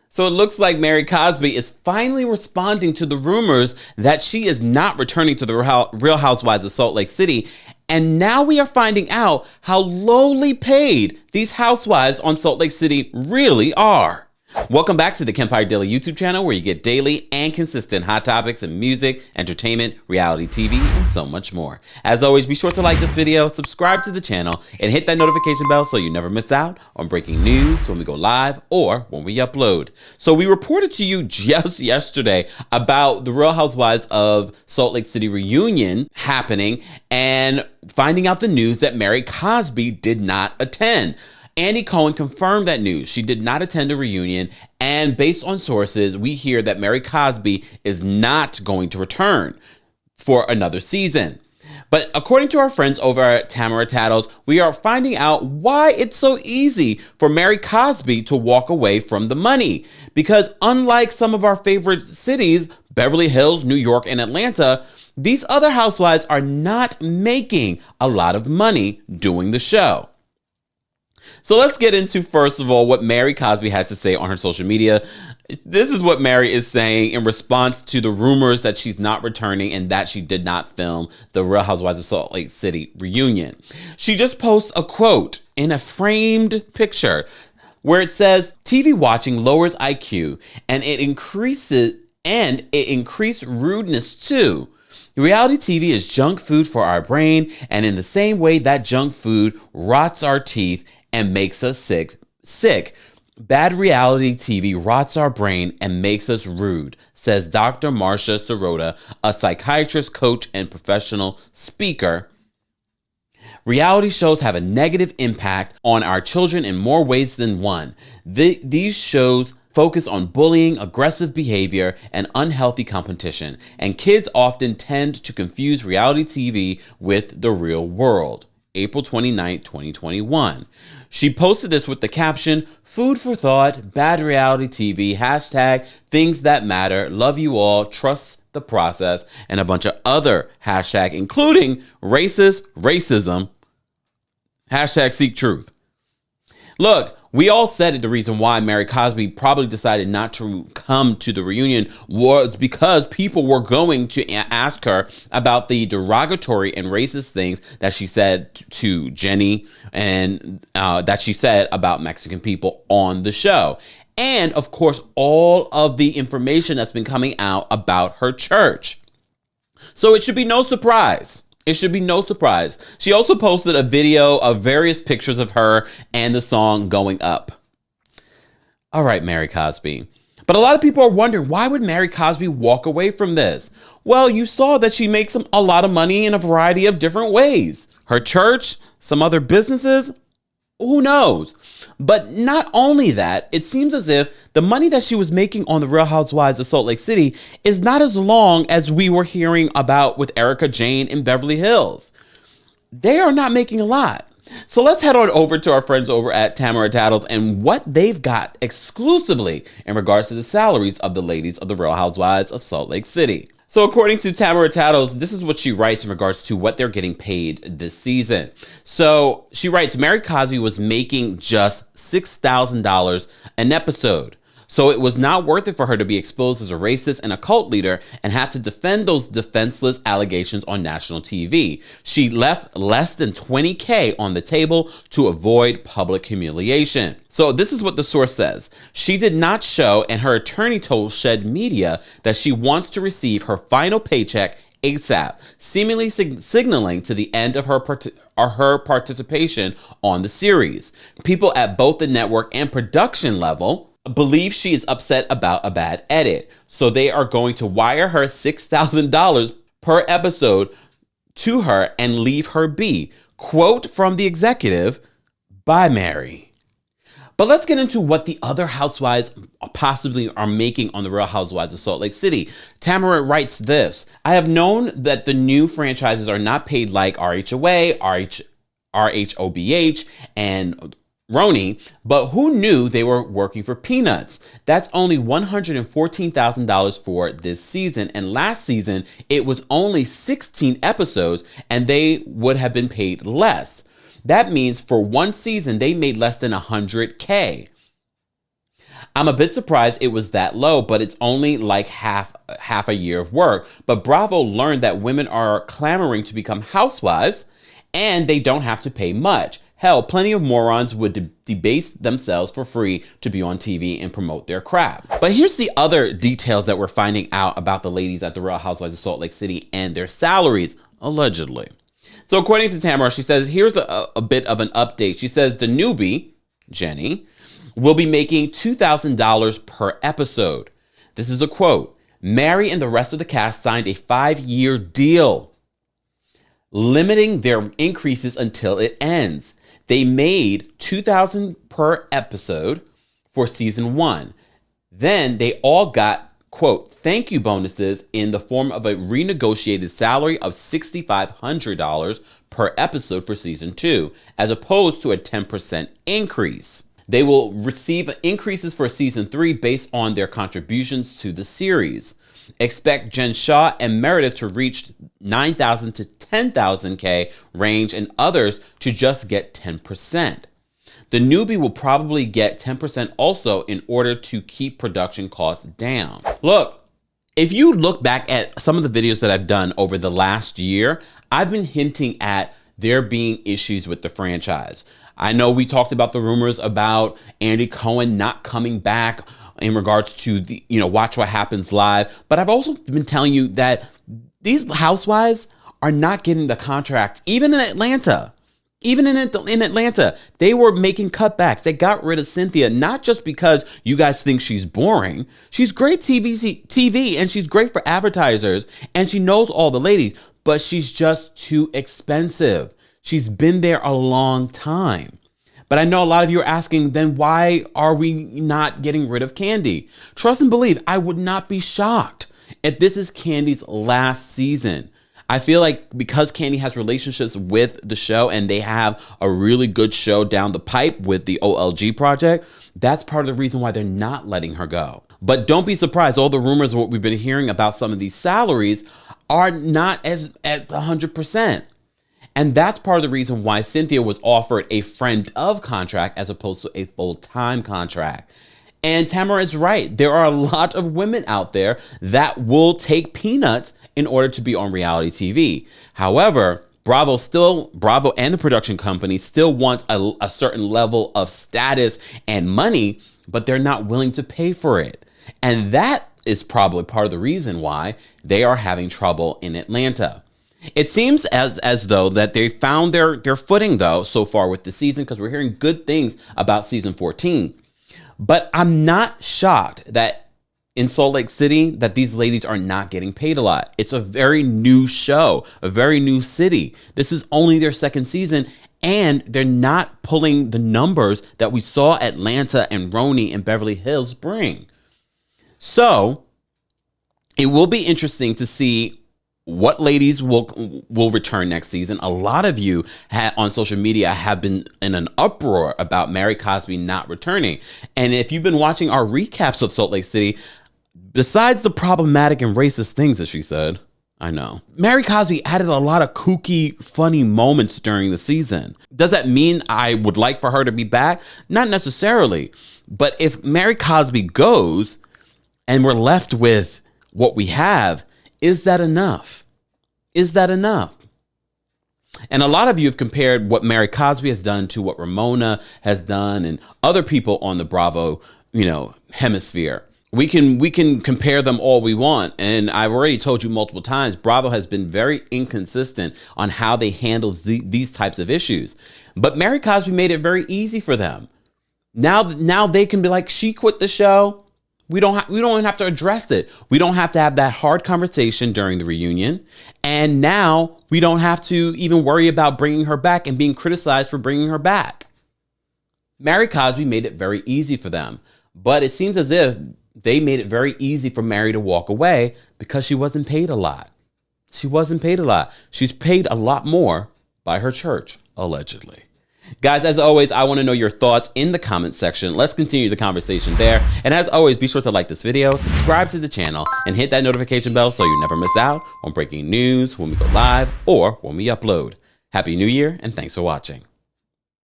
So it looks like Mary Cosby is finally responding to the rumors that she is not returning to the Real Housewives of Salt Lake City. And now we are finding out how lowly paid these housewives on Salt Lake City really are. Welcome back to the Kempire Daily YouTube channel, where you get daily and consistent hot topics in music, entertainment, reality TV, and so much more. As always, be sure to like this video, subscribe to the channel, and hit that notification bell so you never miss out on breaking news when we go live or when we upload. So we reported to you just yesterday about the Real Housewives of Salt Lake City reunion happening and finding out the news that Mary Cosby did not attend. Andy Cohen confirmed that news. She did not attend the reunion, and based on sources, we hear that Mary Cosby is not going to return for another season. But according to our friends over at Tamara Tattles, we are finding out why it's so easy for Mary Cosby to walk away from the money. Because unlike some of our favorite cities, Beverly Hills, New York, and Atlanta, these other housewives are not making a lot of money doing the show. So let's get into, first of all, what Mary Cosby had to say on her social media. This is what Mary is saying in response to the rumors that she's not returning and that she did not film the Real Housewives of Salt Lake City reunion. She just posts a quote in a framed picture where it says, "TV watching lowers IQ and it increased rudeness too. Reality TV is junk food for our brain, and in the same way that junk food rots our teeth and makes us sick, bad reality TV rots our brain and makes us rude," says Dr. Marcia Sirota, a psychiatrist, coach, and professional speaker. Reality shows have a negative impact on our children in more ways than one. These shows focus on bullying, aggressive behavior, and unhealthy competition, and kids often tend to confuse reality TV with the real world. April 29, 2021. She posted this with the caption, "Food for thought, bad reality TV, hashtag things that matter, love you all, trust the process," and a bunch of other hashtags, including racist, racism, hashtag seek truth. Look, we all said it, the reason why Mary Cosby probably decided not to come to the reunion was because people were going to ask her about the derogatory and racist things that she said to Jenny and that she said about Mexican people on the show. And of course, all of the information that's been coming out about her church. So it should be no surprise. It should be no surprise. She also posted a video of various pictures of her and the song Going Up. All right, Mary Cosby. But a lot of people are wondering, why would Mary Cosby walk away from this? Well, you saw that she makes a lot of money in a variety of different ways. Her church, some other businesses, who knows? But not only that, it seems as if the money that she was making on the Real Housewives of Salt Lake City is not as long as we were hearing about with Erica Jane in Beverly Hills. They are not making a lot. So let's head on over to our friends over at Tamara Tattles and what they've got exclusively in regards to the salaries of the ladies of the Real Housewives of Salt Lake City. So according to Tamara Tattles, this is what she writes in regards to what they're getting paid this season. So she writes, Mary Cosby was making just $6,000 an episode. So it was not worth it for her to be exposed as a racist and a cult leader and have to defend those defenseless allegations on national TV. She left less than $20K on the table to avoid public humiliation. So this is what the source says. She did not show, and her attorney told Shed Media that she wants to receive her final paycheck ASAP, seemingly signaling to the end of her participation on the series. People at both the network and production level believe she is upset about a bad edit, so they are going to wire her $6,000 per episode to her and leave her be. Quote from the executive, "Bye, Mary." But let's get into what the other housewives possibly are making on the Real Housewives of Salt Lake City. Tamara writes this: "I have known that the new franchises are not paid like RHOA, RHOBH, and Roni, but who knew they were working for peanuts? That's only $114,000 for this season, and last season it was only 16 episodes and they would have been paid less. That means for one season they made less than $100K. I'm a bit surprised it was that low, but it's only like half a year of work. But Bravo learned that women are clamoring to become housewives and they don't have to pay much. Hell, plenty of morons would debase themselves for free to be on TV and promote their crap. But here's the other details that we're finding out about the ladies at the Real Housewives of Salt Lake City and their salaries, allegedly. So according to Tamara, she says, here's a bit of an update. She says the newbie, Jenny, will be making $2,000 per episode. This is a quote. Mary and the rest of the cast signed a 5-year deal, limiting their increases until it ends. They made $2,000 per episode for season 1. Then they all got, quote, thank you bonuses in the form of a renegotiated salary of $6,500 per episode for season 2, as opposed to a 10% increase. They will receive increases for season 3 based on their contributions to the series. Expect Jen Shaw and Meredith to reach $9,000 to $10,000 range and others to just get 10%. The newbie will probably get 10% also in order to keep production costs down. Look, if you look back at some of the videos that I've done over the last year, I've been hinting at there being issues with the franchise. I know we talked about the rumors about Andy Cohen not coming back in regards to the, Watch What Happens Live. But I've also been telling you that these housewives are not getting the contract, even in Atlanta. Even in Atlanta, they were making cutbacks. They got rid of Cynthia, not just because you guys think she's boring. She's great TV, and she's great for advertisers, and she knows all the ladies, but she's just too expensive. She's been there a long time. But I know a lot of you are asking, then why are we not getting rid of Kandi? Trust and believe, I would not be shocked if this is Kandi's last season. I feel like because Kandi has relationships with the show and they have a really good show down the pipe with the OLG project, that's part of the reason why they're not letting her go. But don't be surprised, all the rumors of what we've been hearing about some of these salaries are not at 100%. And that's part of the reason why Cynthia was offered a friend of contract as opposed to a full-time contract. And Tamara is right. There are a lot of women out there that will take peanuts in order to be on reality TV. However, Bravo and the production company still want a certain level of status and money, but they're not willing to pay for it. And that is probably part of the reason why they are having trouble in Atlanta. It seems as though that they found their footing, though, so far with the season, because we're hearing good things about season 14. But I'm not shocked that in Salt Lake City that these ladies are not getting paid a lot. It's a very new show, a very new city. This is only their second season, and they're not pulling the numbers that we saw Atlanta and Roni and Beverly Hills bring. So it will be interesting to see what ladies will return next season. A lot of you on social media have been in an uproar about Mary Cosby not returning. And if you've been watching our recaps of Salt Lake City, besides the problematic and racist things that she said, I know, Mary Cosby added a lot of kooky, funny moments during the season. Does that mean I would like for her to be back? Not necessarily. But if Mary Cosby goes and we're left with what we have, is that enough? Is that enough? And a lot of you have compared what Mary Cosby has done to what Ramona has done and other people on the Bravo, hemisphere. We can compare them all we want. And I've already told you multiple times, Bravo has been very inconsistent on how they handle these types of issues. But Mary Cosby made it very easy for them. Now they can be like, she quit the show. We don't even have to address it. We don't have to have that hard conversation during the reunion. And now we don't have to even worry about bringing her back and being criticized for bringing her back. Mary Cosby made it very easy for them. But it seems as if they made it very easy for Mary to walk away because she wasn't paid a lot. She wasn't paid a lot. She's paid a lot more by her church, allegedly. Guys, as always, I want to know your thoughts in the comment section. Let's continue the conversation there. And as always, be sure to like this video, subscribe to the channel, and hit that notification bell so you never miss out on breaking news when we go live or when we upload. Happy New Year, and thanks for watching.